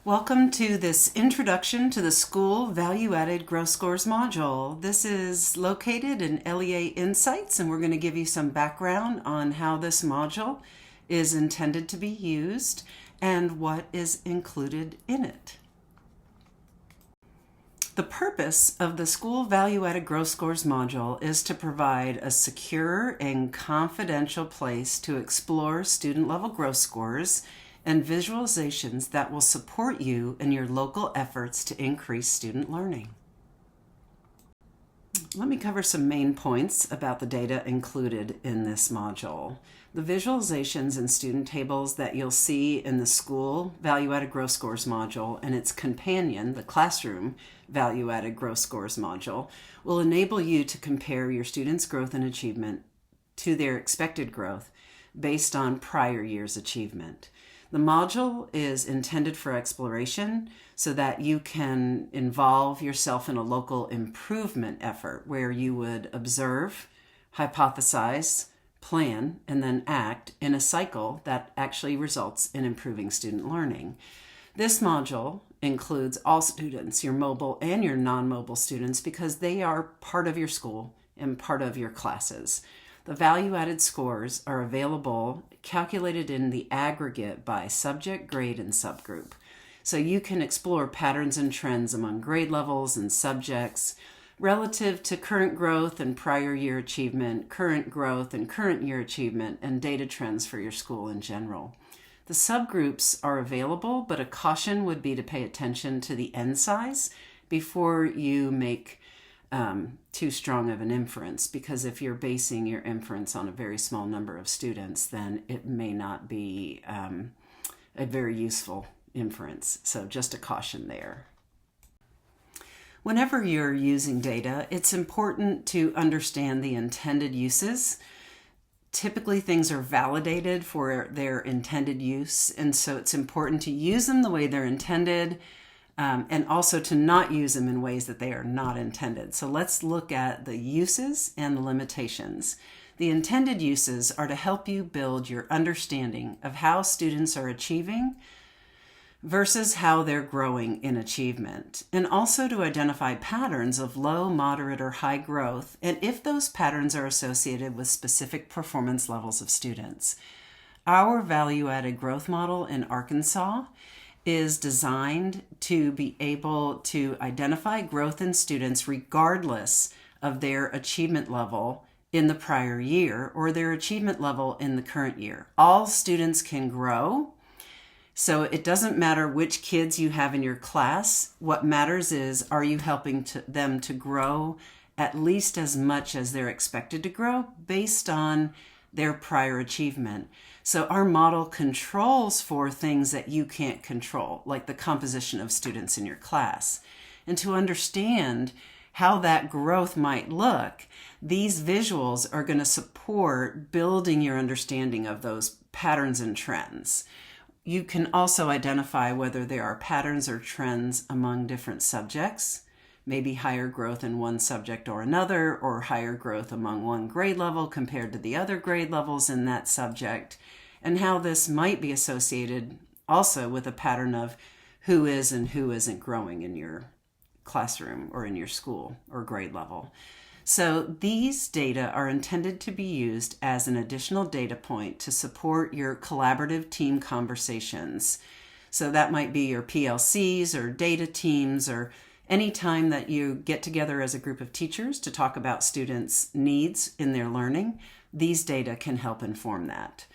Welcome to this Introduction to the School Value-Added Growth Scores module. This is located in LEA Insights, and we're going to give you some background on how this module is intended to be used and what is included in it. The purpose of the School Value-Added Growth Scores module is to provide a secure and confidential place to explore student-level growth scores and visualizations that will support you in your local efforts to increase student learning. Let me cover some main points about the data included in this module. The visualizations and student tables that you'll see in the School Value-Added Growth Scores module and its companion, the Classroom Value-Added Growth Scores module, will enable you to compare your students' growth and achievement to their expected growth based on prior year's achievement. The module is intended for exploration so that you can involve yourself in a local improvement effort where you would observe, hypothesize, plan, and then act in a cycle that actually results in improving student learning. This module includes all students, your mobile and your non-mobile students, because they are part of your school and part of your classes. The value-added scores are available, calculated in the aggregate by subject, grade, and subgroup. So you can explore patterns and trends among grade levels and subjects relative to current growth and prior year achievement, current growth and current year achievement, and data trends for your school in general. The subgroups are available, but a caution would be to pay attention to the n size before you make too strong of an inference, because if you're basing your inference on a very small number of students, then it may not be a very useful inference. So just a caution there. Whenever you're using data, it's important to understand the intended uses. Typically, things are validated for their intended use, and so it's important to use them the way they're intended, and also to not use them in ways that they are not intended. So let's look at the uses and the limitations. The intended uses are to help you build your understanding of how students are achieving versus how they're growing in achievement, and also to identify patterns of low, moderate, or high growth, and if those patterns are associated with specific performance levels of students. Our value-added growth model in Arkansas is designed to be able to identify growth in students regardless of their achievement level in the prior year or their achievement level in the current year. All students can grow, so it doesn't matter which kids you have in your class. What matters is, are you helping them to grow at least as much as they're expected to grow based on their prior achievement. So our model controls for things that you can't control, like the composition of students in your class. And to understand how that growth might look, these visuals are going to support building your understanding of those patterns and trends. You can also identify whether there are patterns or trends among different subjects, maybe higher growth in one subject or another, or higher growth among one grade level compared to the other grade levels in that subject, and how this might be associated also with a pattern of who is and who isn't growing in your classroom or in your school or grade level. So these data are intended to be used as an additional data point to support your collaborative team conversations. So that might be your PLCs or data teams, or any time that you get together as a group of teachers to talk about students' needs in their learning. These data can help inform that.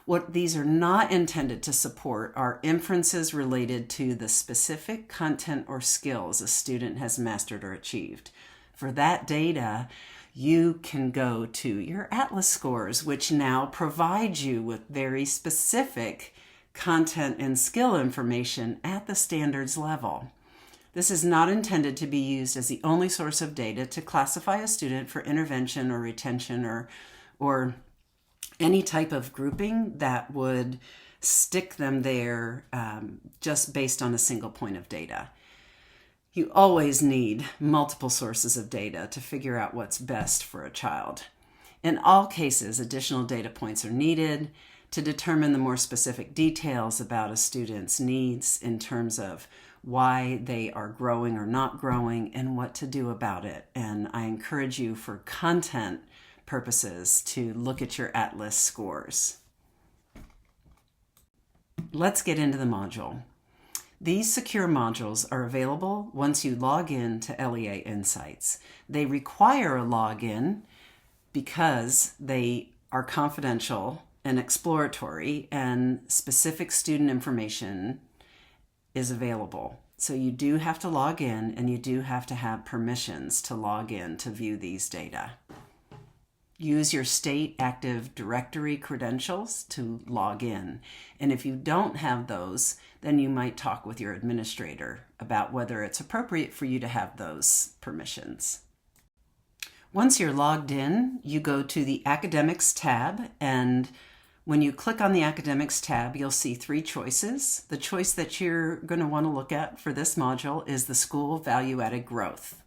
What these are not intended to support are inferences related to the specific content or skills a student has mastered or achieved. For that data, you can go to your Atlas scores, which now provide you with very specific content and skill information at the standards level. This is not intended to be used as the only source of data to classify a student for intervention or retention or any type of grouping that would stick them there just based on a single point of data. You always need multiple sources of data to figure out what's best for a child. In all cases, additional data points are needed. to determine the more specific details about a student's needs in terms of why they are growing or not growing and what to do about it. And I encourage you for content purposes to look at your Atlas scores. Let's get into the module. These secure modules are available once you log in to LEA Insights. They require a login because they are confidential and exploratory, and specific student information is available. So you do have to log in, and you do have to have permissions to log in to view these data. Use your state Active Directory credentials to log in. And if you don't have those, then you might talk with your administrator about whether it's appropriate for you to have those permissions. Once you're logged in, you go to the Academics tab, and when you click on the Academics tab, you'll see 3 choices. The choice that you're going to want to look at for this module is the School Value-Added Growth.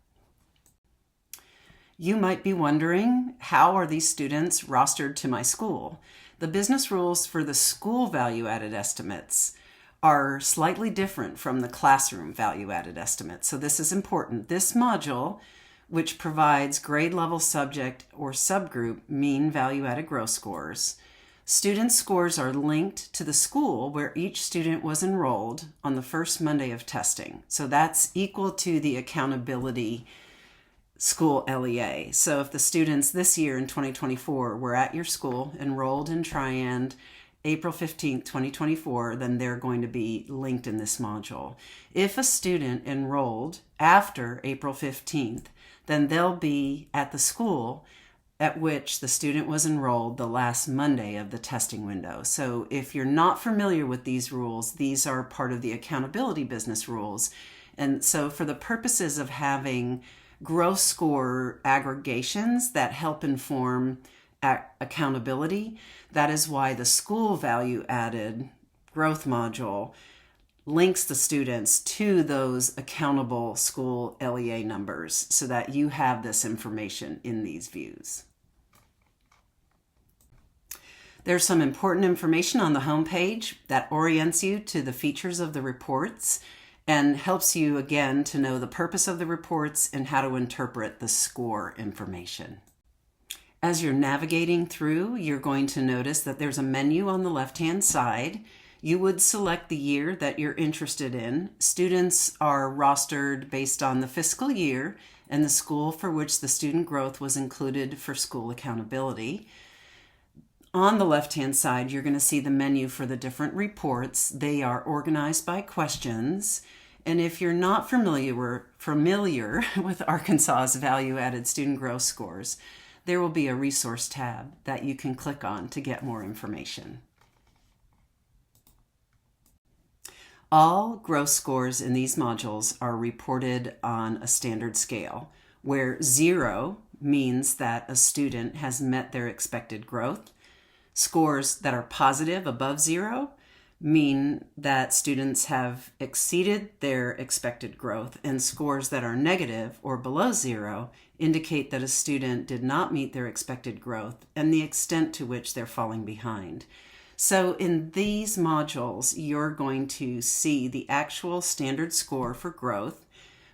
You might be wondering, how are these students rostered to my school? The business rules for the school value-added estimates are slightly different from the classroom value-added estimates. So this is important. This module, which provides grade level subject or subgroup mean value-added growth scores, student scores are linked to the school where each student was enrolled on the first Monday of testing. So that's equal to the accountability school LEA. So if the students this year in 2024 were at your school, enrolled in Triand, April 15th, 2024, then they're going to be linked in this module. If a student enrolled after April 15th, then they'll be at the school at which the student was enrolled the last Monday of the testing window. So if you're not familiar with these rules, these are part of the accountability business rules. And so for the purposes of having growth score aggregations that help inform accountability, that is why the school value added growth module links the students to those accountable school LEA numbers so that you have this information in these views. There's some important information on the homepage that orients you to the features of the reports and helps you, again, to know the purpose of the reports and how to interpret the score information. As you're navigating through, you're going to notice that there's a menu on the left-hand side. You would select the year that you're interested in. Students are rostered based on the fiscal year and the school for which the student growth was included for school accountability. On the left-hand side, you're going to see the menu for the different reports. They are organized by questions. And if you're not familiar with Arkansas's value-added student growth scores, there will be a resource tab that you can click on to get more information. All growth scores in these modules are reported on a standard scale, where 0 means that a student has met their expected growth. Scores that are positive above 0 mean that students have exceeded their expected growth, and scores that are negative or below 0 indicate that a student did not meet their expected growth and the extent to which they're falling behind. So in these modules, you're going to see the actual standard score for growth,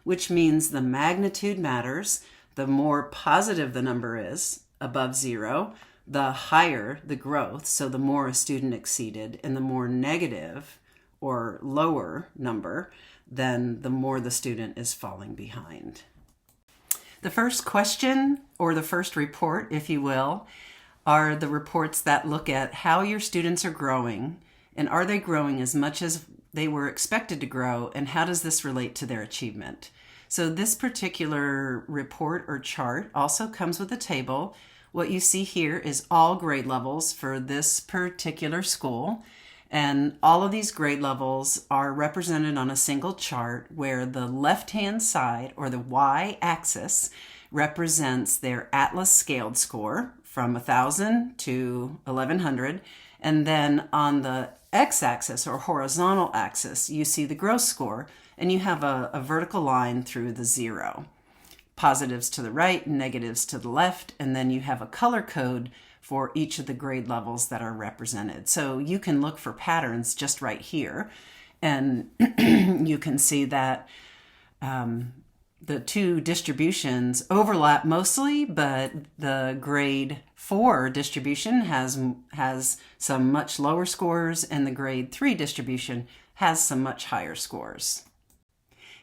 which means the magnitude matters. The more positive the number is, above 0, the higher the growth, so the more a student exceeded, and the more negative or lower number, then the more the student is falling behind. The first question, or the first report, if you will, are the reports that look at how your students are growing, and are they growing as much as they were expected to grow, and how does this relate to their achievement? So this particular report or chart also comes with a table. What you see here is all grade levels for this particular school, and all of these grade levels are represented on a single chart where the left-hand side, or the y-axis, represents their Atlas scaled score from 1,000 to 1,100, and then on the x-axis, or horizontal axis, you see the growth score, and you have a vertical line through the 0. Positives to the right, negatives to the left, and then you have a color code for each of the grade levels that are represented. So you can look for patterns just right here, and you can see that the two distributions overlap mostly, but the grade 4 distribution has some much lower scores, and the grade 3 distribution has some much higher scores.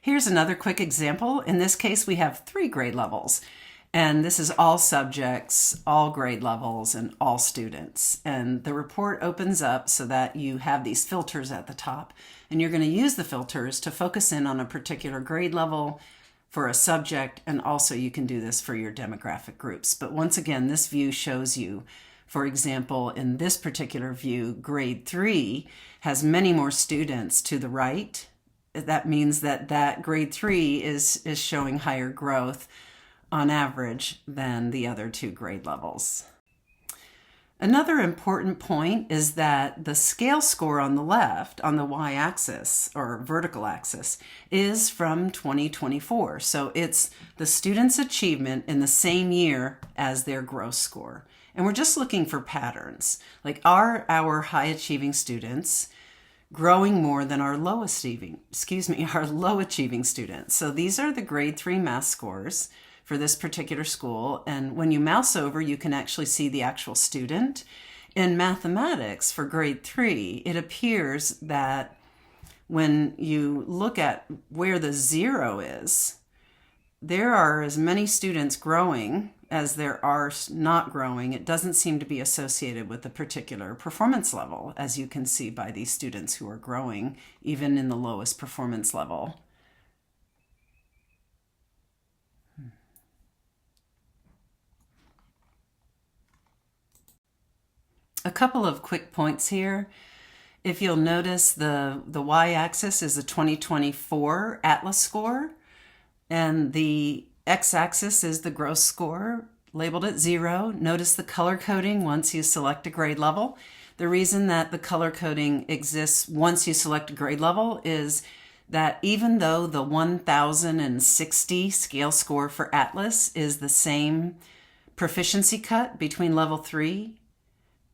Here's another quick example. In this case, we have 3 grade levels, and this is all subjects, all grade levels, and all students. And the report opens up so that you have these filters at the top, and you're going to use the filters to focus in on a particular grade level for a subject, and also you can do this for your demographic groups. But once again, this view shows you, for example, in this particular view, grade 3 has many more students to the right. That means that grade 3 is showing higher growth on average than the other 2 grade levels. Another important point is that the scale score on the left, on the y-axis or vertical axis, is from 2024. So it's the student's achievement in the same year as their gross score. And we're just looking for patterns. Like, are our high achieving students growing more than our low achieving students? So these are the grade 3 math scores for this particular school. And when you mouse over, you can actually see the actual student. In mathematics for grade 3, it appears that when you look at where the 0 is, there are as many students growing as there are not growing. It doesn't seem to be associated with a particular performance level, as you can see by these students who are growing, even in the lowest performance level. A couple of quick points here. If you'll notice, the y-axis is the 2024 Atlas score, and the x-axis is the gross score, labeled at 0. Notice the color coding once you select a grade level. The reason that the color coding exists once you select a grade level is that even though the 1060 scale score for Atlas is the same proficiency cut between level 3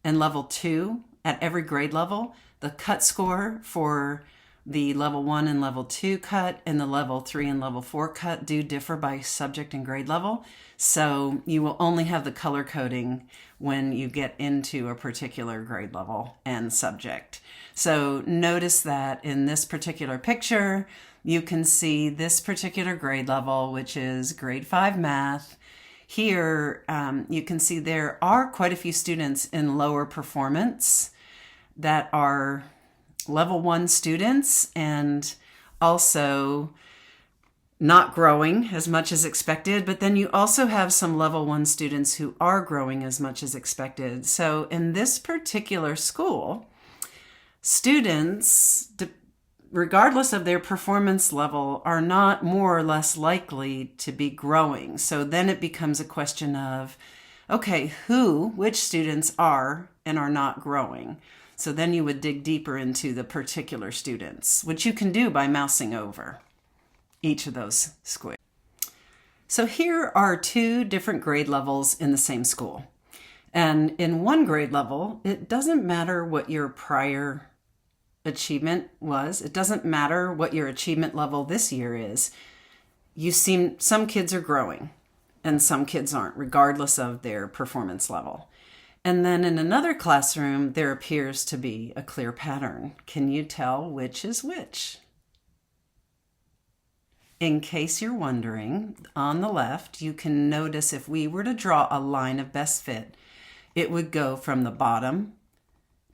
and level 2 at every grade level, the cut score for the level 1 and level 2 cut and the level 3 and level 4 cut do differ by subject and grade level. So you will only have the color coding when you get into a particular grade level and subject. So notice that in this particular picture, you can see this particular grade level, which is grade 5 math. Here, you can see there are quite a few students in lower performance that are level 1 students and also not growing as much as expected, but then you also have some level 1 students who are growing as much as expected. So in this particular school, students, regardless of their performance level, are not more or less likely to be growing. So then it becomes a question of, okay, which students are and are not growing? So then you would dig deeper into the particular students, which you can do by mousing over each of those squares. So here are 2 different grade levels in the same school. And in one grade level, it doesn't matter what your prior achievement was. It doesn't matter what your achievement level this year is. Some kids are growing and some kids aren't, regardless of their performance level. And then in another classroom, there appears to be a clear pattern. Can you tell which is which? In case you're wondering, on the left, you can notice if we were to draw a line of best fit, it would go from the bottom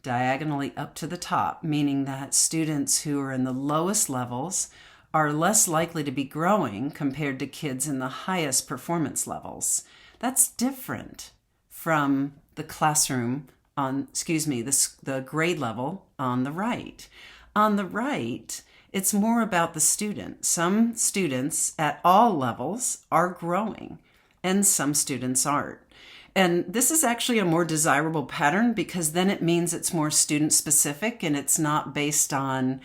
diagonally up to the top, meaning that students who are in the lowest levels are less likely to be growing compared to kids in the highest performance levels. That's different from the classroom the grade level on the right. On the right, it's more about the student. Some students at all levels are growing and some students aren't. And this is actually a more desirable pattern because then it means it's more student specific and it's not based on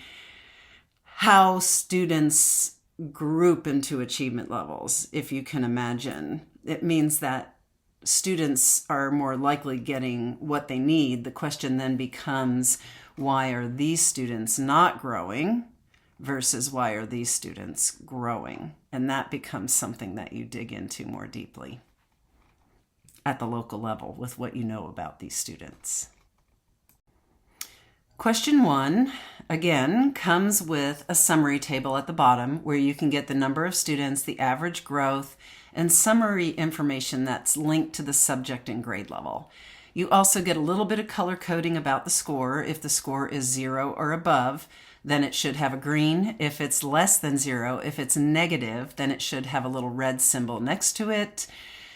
how students group into achievement levels, if you can imagine. It means that students are more likely getting what they need, the question then becomes, why are these students not growing versus why are these students growing? And that becomes something that you dig into more deeply at the local level with what you know about these students. Question 1, again, comes with a summary table at the bottom where you can get the number of students, the average growth, and summary information that's linked to the subject and grade level. You also get a little bit of color coding about the score. If the score is 0 or above, then it should have a green. If it's less than 0, if it's negative, then it should have a little red symbol next to it.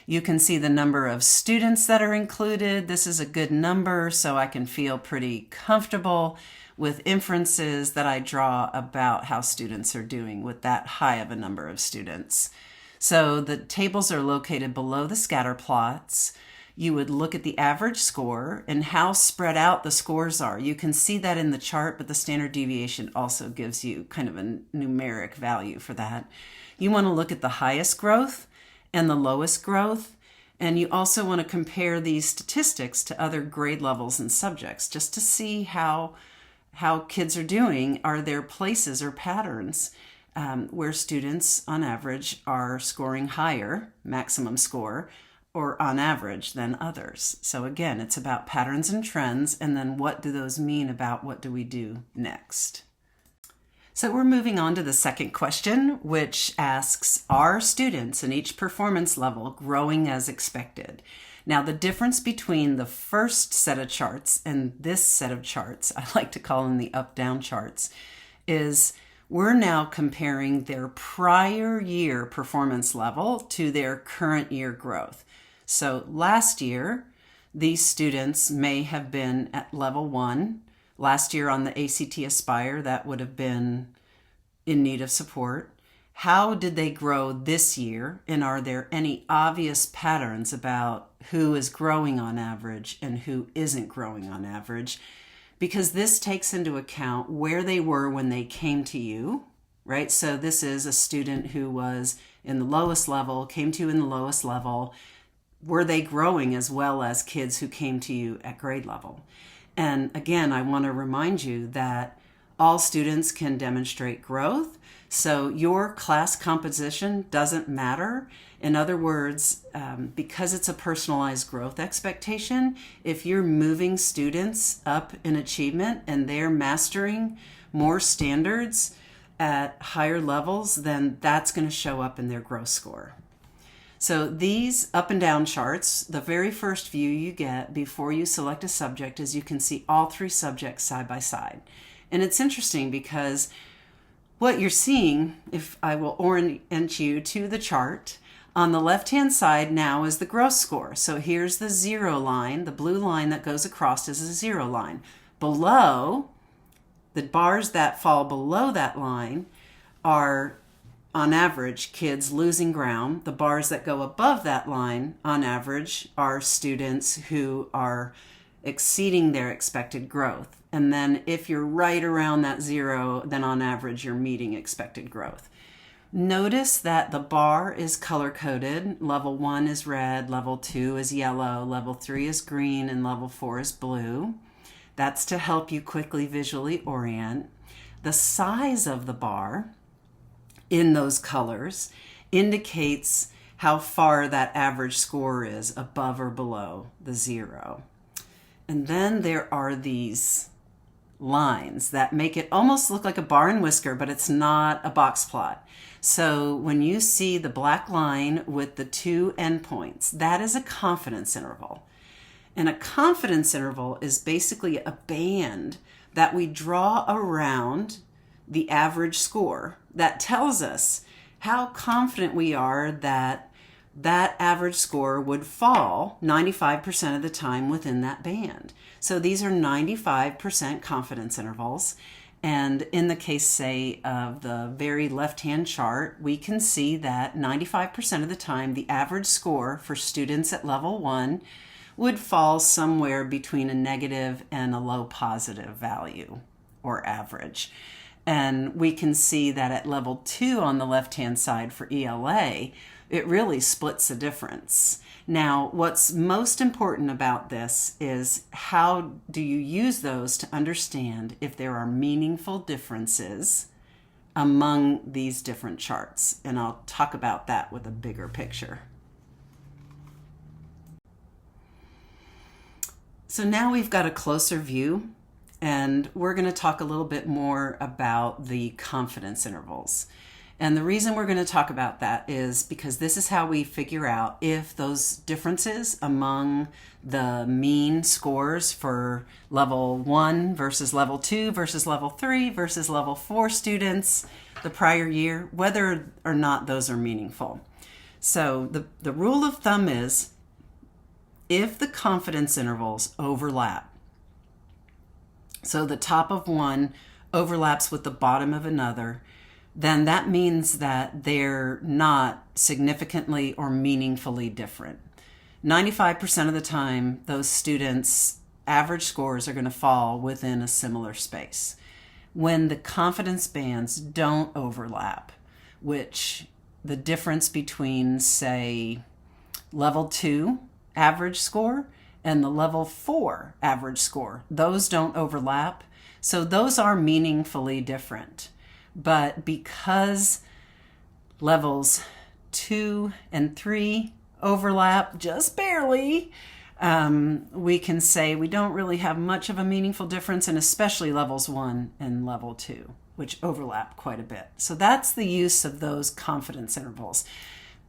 You can see the number of students that are included. This is a good number, so I can feel pretty comfortable with inferences that I draw about how students are doing with that high of a number of students. So the tables are located below the scatter plots. You would look at the average score and how spread out the scores are. You can see that in the chart, but the standard deviation also gives you kind of a numeric value for that. You want to look at the highest growth and the lowest growth, and you also want to compare these statistics to other grade levels and subjects just to see how kids are doing. Are there places or patterns where students on average are scoring higher, maximum score, or on average than others? So again, it's about patterns and trends, and then what do those mean about what do we do next? So we're moving on to the second question, which asks, are students in each performance level growing as expected? Now, the difference between the first set of charts and this set of charts, I like to call them the up-down charts, is we're now comparing their prior year performance level to their current year growth. So last year, these students may have been at level 1. Last year on the ACT Aspire, that would have been in need of support. How did they grow this year? And are there any obvious patterns about who is growing on average and who isn't growing on average? Because this takes into account where they were when they came to you, right? So this is a student who was in the lowest level, came to you in the lowest level. Were they growing as well as kids who came to you at grade level? And again, I want to remind you that all students can demonstrate growth, so your class composition doesn't matter. In other words, because it's a personalized growth expectation, if you're moving students up in achievement and they're mastering more standards at higher levels, then that's going to show up in their growth score. So these up and down charts, the very first view you get before you select a subject is you can see all 3 subjects side by side. And it's interesting because what you're seeing, if I will orient you to the chart, on the left-hand side now is the growth score. So here's the 0 line, the blue line that goes across is a 0 line. Below, the bars that fall below that line are on average, kids losing ground. The bars that go above that line, on average, are students who are exceeding their expected growth. And then if you're right around that 0, then on average, you're meeting expected growth. Notice that the bar is color-coded. Level 1 is red, level 2 is yellow, level 3 is green, and level 4 is blue. That's to help you quickly visually orient. The size of the bar in those colors indicates how far that average score is above or below the 0. And then there are these lines that make it almost look like a bar and whisker, but it's not a box plot. So when you see the black line with the 2 endpoints, that is a confidence interval. And a confidence interval is basically a band that we draw around the average score that tells us how confident we are that that average score would fall 95% of the time within that band. So these are 95% confidence intervals. And in the case, say, of the very left-hand chart, we can see that 95% of the time, the average score for students at level 1 would fall somewhere between a negative and a low positive value or average. And we can see that at level 2 on the left-hand side for ELA, it really splits the difference. Now, what's most important about this is how do you use those to understand if there are meaningful differences among these different charts. And I'll talk about that with a bigger picture. So now we've got a closer view, and we're going to talk a little bit more about the confidence intervals. And the reason we're going to talk about that is because this is how we figure out if those differences among the mean scores for level 1 versus level 2 versus level 3 versus level 4 students the prior year, whether or not those are meaningful. So the rule of thumb is if the confidence intervals overlap, so the top of one overlaps with the bottom of another, then that means that they're not significantly or meaningfully different. 95% of the time, those students' average scores are going to fall within a similar space. When the confidence bands don't overlap, which the difference between, say, level 2 average score and the level 4 average score, those don't overlap. So those are meaningfully different. But because levels 2 and 3 overlap just barely, we can say we don't really have much of a meaningful difference, and especially levels 1 and level 2, which overlap quite a bit. So that's the use of those confidence intervals.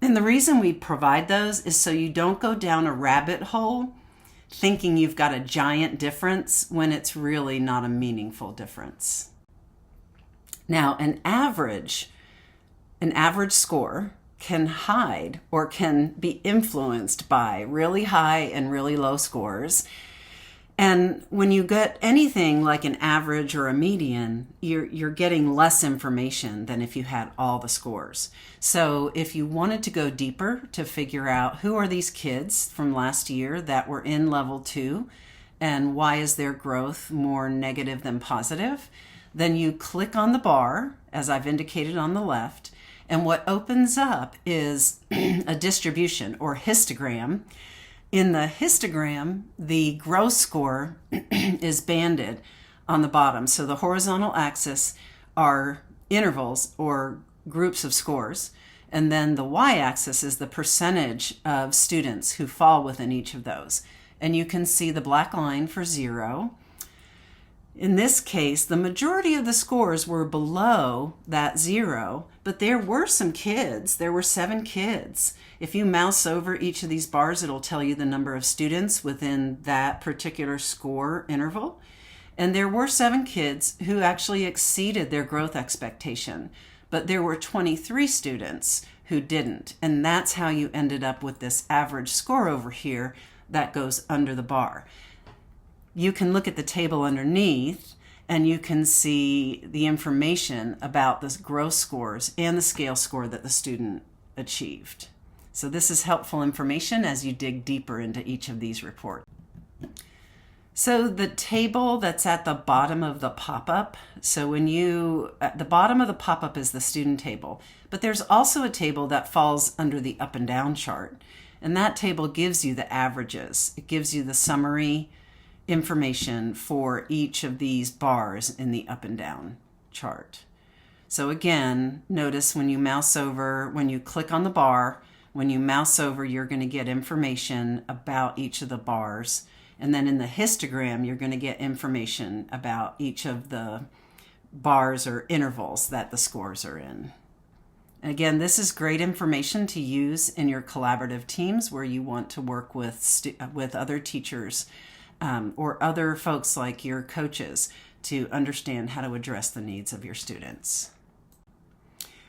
And the reason we provide those is so you don't go down a rabbit hole thinking you've got a giant difference when it's really not a meaningful difference. Now, an average score can hide or can be influenced by really high and really low scores. And when you get anything like an average or a median, you're getting less information than if you had all the scores. So if you wanted to go deeper to figure out who are these kids from last year that were in level 2 and why is their growth more negative than positive, then you click on the bar, as I've indicated on the left, and what opens up is a distribution or histogram. In the histogram, the gross score is banded on the bottom. So the horizontal axis are intervals or groups of scores, and then the y-axis is the percentage of students who fall within each of those. And you can see the black line for 0. In this case, the majority of the scores were below that 0, but there were some kids. There were 7 kids. If you mouse over each of these bars, it'll tell you the number of students within that particular score interval. And there were 7 kids who actually exceeded their growth expectation, but there were 23 students who didn't. And that's how you ended up with this average score over here that goes under the bar. You can look at the table underneath and you can see the information about the gross scores and the scale score that the student achieved. So this is helpful information as you dig deeper into each of these reports. So the table that's at the bottom of the pop-up, so at the bottom of the pop-up is the student table, but there's also a table that falls under the up and down chart. And that table gives you the averages. It gives you the summary information for each of these bars in the up and down chart. So again, notice when you mouse over, when you click on the bar, when you mouse over, you're going to get information about each of the bars. And then in the histogram, you're going to get information about each of the bars or intervals that the scores are in. And again, this is great information to use in your collaborative teams where you want to work with other teachers or other folks like your coaches to understand how to address the needs of your students.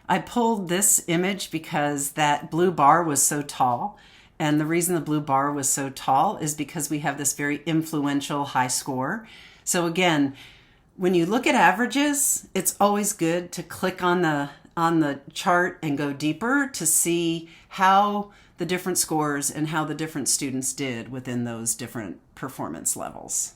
I pulled this image because that blue bar was so tall. And the reason the blue bar was so tall is because we have this very influential high score. So again, when you look at averages, it's always good to click on the chart and go deeper to see how the different scores and how the different students did within those different performance levels.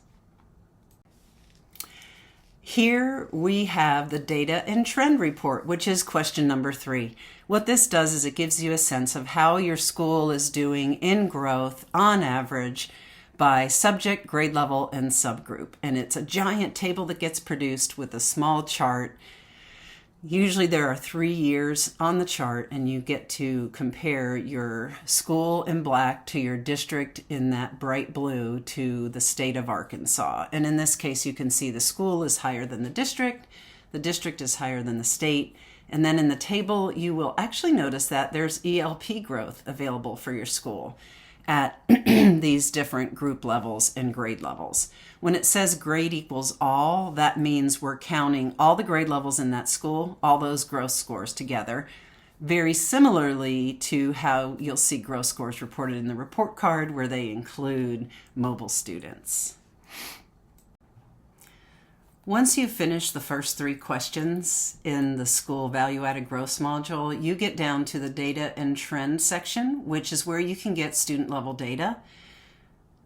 Here we have the data and trend report, which is question number 3. What this does is it gives you a sense of how your school is doing in growth on average by subject, grade level, and subgroup. And it's a giant table that gets produced with a small chart. Usually there are 3 years on the chart, and you get to compare your school in black to your district in that bright blue to the state of Arkansas. And in this case, you can see the school is higher than the district is higher than the state. And then in the table, you will actually notice that there's ELP growth available for your school at these different group levels and grade levels. When it says grade equals all, that means we're counting all the grade levels in that school, all those growth scores together, very similarly to how you'll see growth scores reported in the report card where they include mobile students. Once you finish the first 3 questions in the school value-added growth module, you get down to the data and trend section, which is where you can get student-level data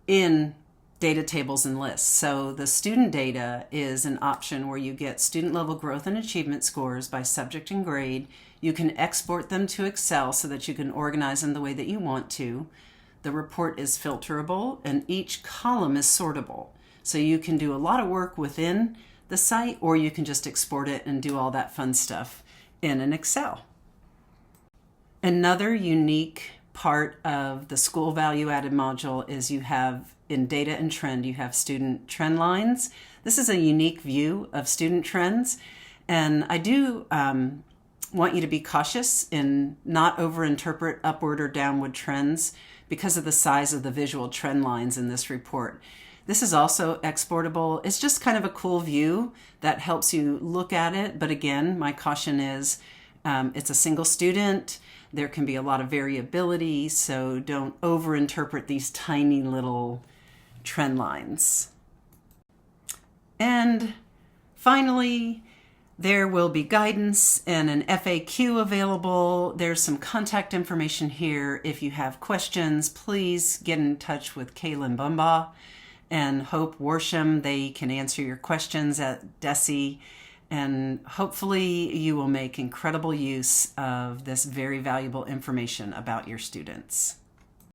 in data tables and lists. So the student data is an option where you get student-level growth and achievement scores by subject and grade. You can export them to Excel so that you can organize them the way that you want to. The report is filterable, and each column is sortable. So you can do a lot of work within the site, or you can just export it and do all that fun stuff in an Excel. Another unique part of the school value added module is you have in data and trend, you have student trend lines. This is a unique view of student trends. And I do want you to be cautious in not overinterpret upward or downward trends because of the size of the visual trend lines in this report. This is also exportable. It's just kind of a cool view that helps you look at it. But again, my caution is it's a single student. There can be a lot of variability, so don't overinterpret these tiny little trend lines. And finally, there will be guidance and an FAQ available. There's some contact information here. If you have questions, please get in touch with Kaylin Bumbaugh and Hope Worsham. They can answer your questions at DESE, and hopefully you will make incredible use of this very valuable information about your students.